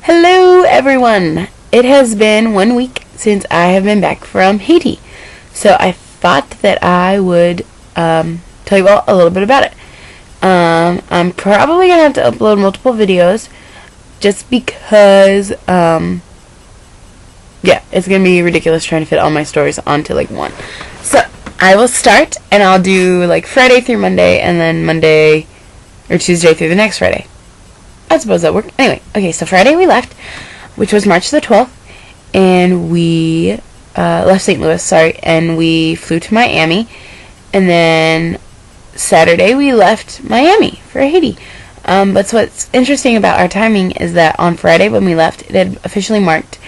Hello everyone! It has been 1 week since I have been back from Haiti. So I thought that I would tell you all a little bit about it. I'm probably going to have to upload multiple videos just because, it's going to be ridiculous trying to fit all my stories onto like one. So I will start and I'll do like Friday through Monday and then Monday or Tuesday through the next Friday. I suppose that worked. Anyway, okay, so Friday we left, which was March the 12th, and we left St. Louis, and we flew to Miami, and then Saturday we left Miami for Haiti. But so what's interesting about our timing is that on Friday when we left, it had officially marked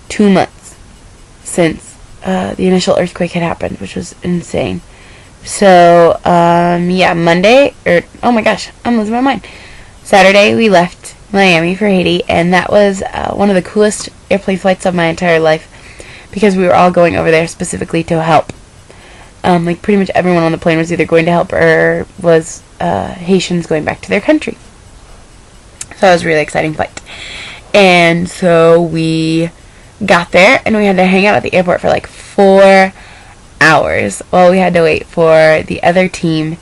2 months since the initial earthquake had happened, which was insane. So, Monday, oh my gosh, I'm losing my mind. Saturday, we left Miami for Haiti, and that was one of the coolest airplane flights of my entire life because we were all going over there specifically to help. Pretty much everyone on the plane was either going to help or was Haitians going back to their country. So it was a really exciting flight. And so we got there, and we had to hang out at the airport for like 4 hours while we had to wait for the other team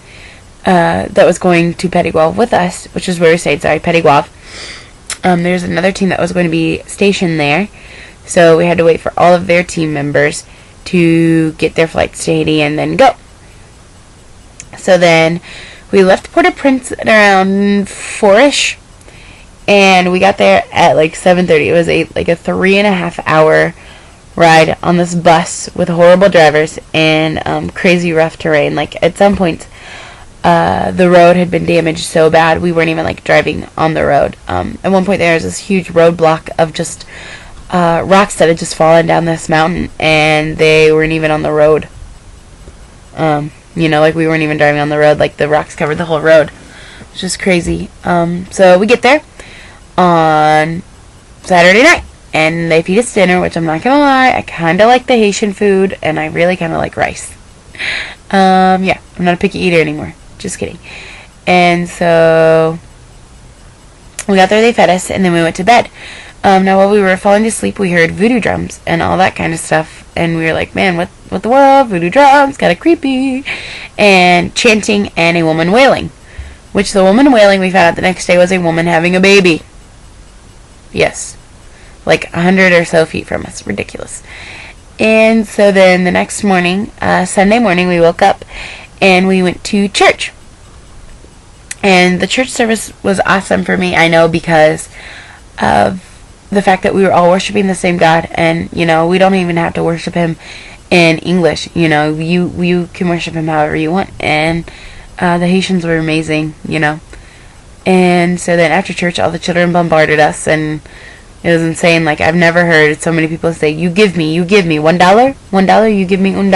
that was going to Petit Guave with us, which is where we stayed, Petit Guave. There's another team that was going to be stationed there, so we had to wait for all of their team members to get their flights to Haiti and then go. So then we left Port-au-Prince at around 4-ish, and we got there at like 7:30. It was a 3.5 hour ride on this bus with horrible drivers and crazy rough terrain. Like at some points, the road had been damaged so bad we weren't even like driving on the road. At one point there was this huge roadblock of just rocks that had just fallen down this mountain, and they weren't even on the road. We weren't even driving on the road. Like the rocks covered the whole road. It's just crazy. So we get there on Saturday night, and they feed us dinner, which I'm not gonna lie, I kind of like the Haitian food, and I really kind of like rice. I'm not a picky eater anymore. Just kidding. And so we got there, they fed us, and then we went to bed. Now while we were falling asleep, we heard voodoo drums and all that kind of stuff, and we were like, man, what the world? Voodoo drums, kind of creepy. And chanting and a woman wailing, which the woman wailing we found out the next day was a woman having a baby. Yes. Like 100 or so feet from us. Ridiculous. And so then the next morning, Sunday morning, we woke up and we went to church. And the church service was awesome for me, I know, because of the fact that we were all worshiping the same God. And, we don't even have to worship Him in English. You can worship Him however you want. And the Haitians were amazing, And so then after church, all the children bombarded us, and it was insane. Like, I've never heard so many people say, you give me $1? $1? You give me $1?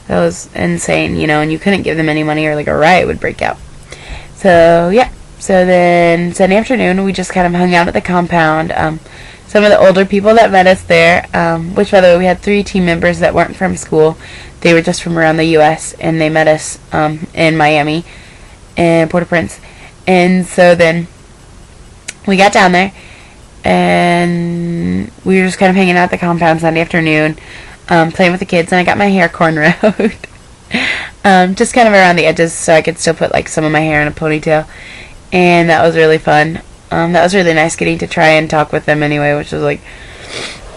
That was insane, and you couldn't give them any money or like a riot would break out. So, yeah. So then Sunday afternoon, we just kind of hung out at the compound. Some of the older people that met us there, which, by the way, we had 3 team members that weren't from school. They were just from around the U.S., and they met us in Miami and Port-au-Prince. And so then we got down there, and we were just kind of hanging out at the compound Sunday afternoon, playing with the kids, and I got my hair cornrowed. Just kind of around the edges so I could still put like some of my hair in a ponytail, and that was really fun. That was really nice getting to try and talk with them anyway, which was like,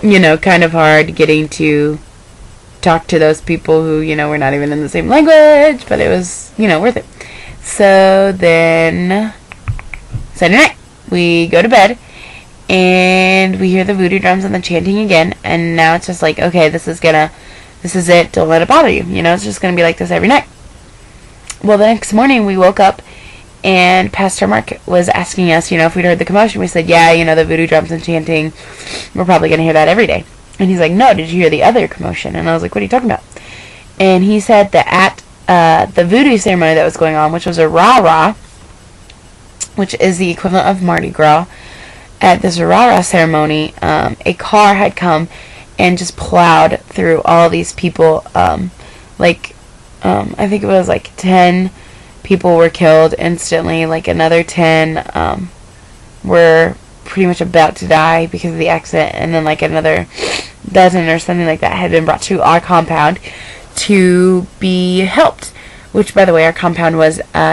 kind of hard getting to talk to those people who, were not even in the same language, but it was, worth it. So then Sunday night we go to bed, and we hear the voodoo drums and the chanting again, and now it's just like, okay, this is it, don't let it bother you, it's just gonna be like this every night. Well, the next morning we woke up, and Pastor Mark was asking us, if we'd heard the commotion. We said, yeah, the voodoo drums and chanting, we're probably gonna hear that every day. And he's like, no, did you hear the other commotion? And I was like, what are you talking about? And he said that at the voodoo ceremony that was going on, which was a rah-rah, which is the equivalent of Mardi Gras, at this rah-rah ceremony, a car had come and just plowed through all these people. I think it was like 10 people were killed instantly, like another 10 were pretty much about to die because of the accident, and then like another dozen or something like that had been brought to our compound to be helped. Which, by the way, our compound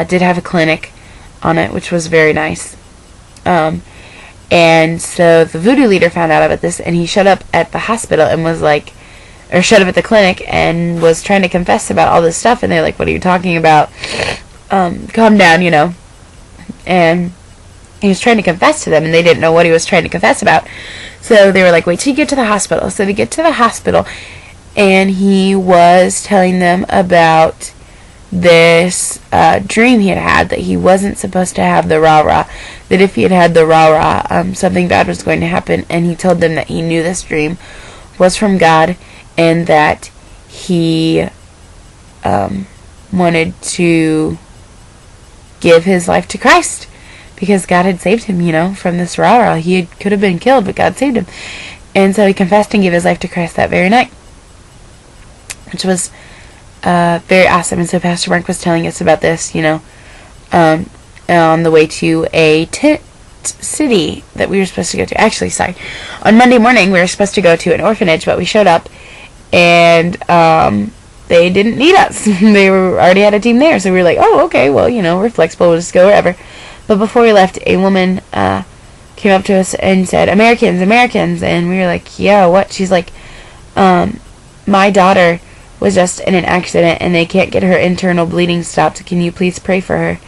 did have a clinic on it, which was very nice. And so the voodoo leader found out about this, and he showed up at the hospital and was like, or showed up at the clinic and was trying to confess about all this stuff, and they're like, what are you talking about? Calm down, you know. And he was trying to confess to them, and they didn't know what he was trying to confess about. So they were like, wait till you get to the hospital. So they get to the hospital, and he was telling them about this dream he had that he wasn't supposed to have the rah-rah, that if he had had the rah-rah, something bad was going to happen, and he told them that he knew this dream was from God, and that he wanted to give his life to Christ because God had saved him, you know, from this rah-rah. He could have been killed, but God saved him. And so he confessed and gave his life to Christ that very night, which was very awesome. And so Pastor Mark was telling us about this, you know, on the way to a tent city that we were supposed to go to. Actually, sorry, on Monday morning we were supposed to go to an orphanage, but we showed up and they didn't need us. They already had a team there, so we were like, oh, okay, well, you know, we're flexible, we'll just go wherever. But before we left, a woman came up to us and said, Americans, Americans, and we were like, yeah, what? She's like, my daughter was just in an accident and they can't get her internal bleeding stopped. Can you please pray for her?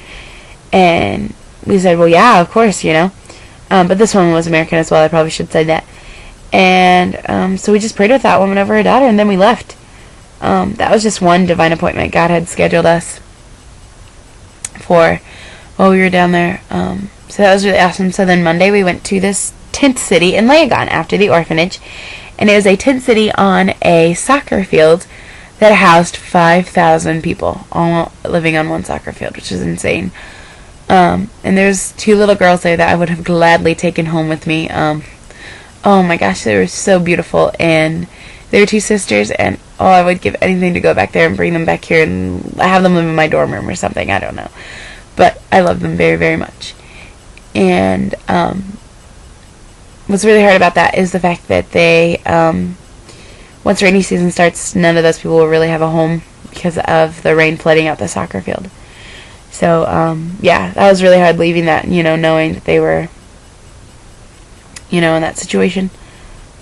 And we said, well, yeah, of course, you know. But this woman was American as well. I probably should say that. And so we just prayed with that woman over her daughter, and then we left. That was just one divine appointment God had scheduled us for while we were down there. So that was really awesome. So then Monday we went to this tent city in Leogane after the orphanage. And it was a tent city on a soccer field that housed 5,000 people all living on one soccer field, which is insane. And there's 2 little girls there that I would have gladly taken home with me. Oh my gosh, they were so beautiful. And they were 2 sisters, and I would give anything to go back there and bring them back here and have them live in my dorm room or something. I don't know. But I love them very, very much. And what's really hard about that is the fact that they, once rainy season starts, none of those people will really have a home because of the rain flooding out the soccer field. So, yeah, that was really hard leaving that, you know, knowing that they were, you know, in that situation.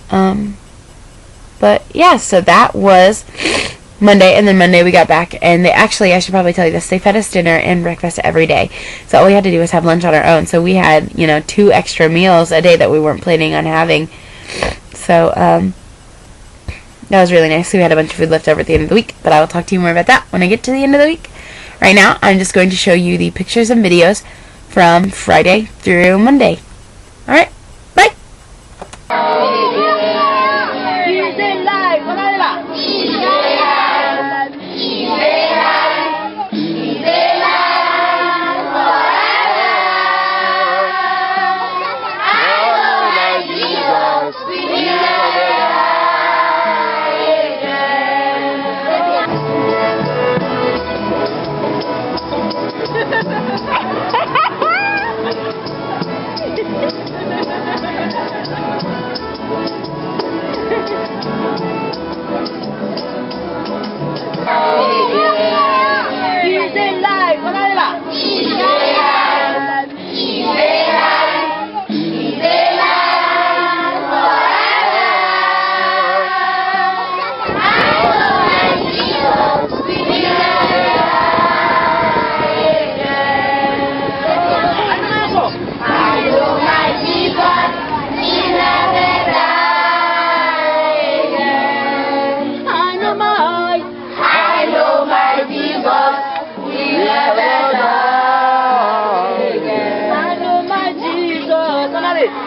But, yeah, so that was Monday, and then Monday we got back, and they actually, I should probably tell you this, they fed us dinner and breakfast every day. So all we had to do was have lunch on our own. So we had, you know, 2 extra meals a day that we weren't planning on having. So, that was really nice. So we had a bunch of food left over at the end of the week, but I will talk to you more about that when I get to the end of the week. Right now, I'm just going to show you the pictures and videos from Friday through Monday. Alright, bye!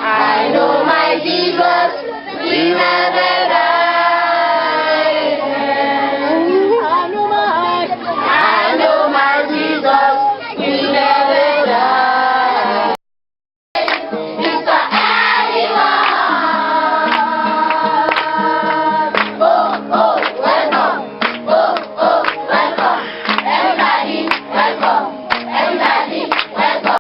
I know my Jesus, we never die.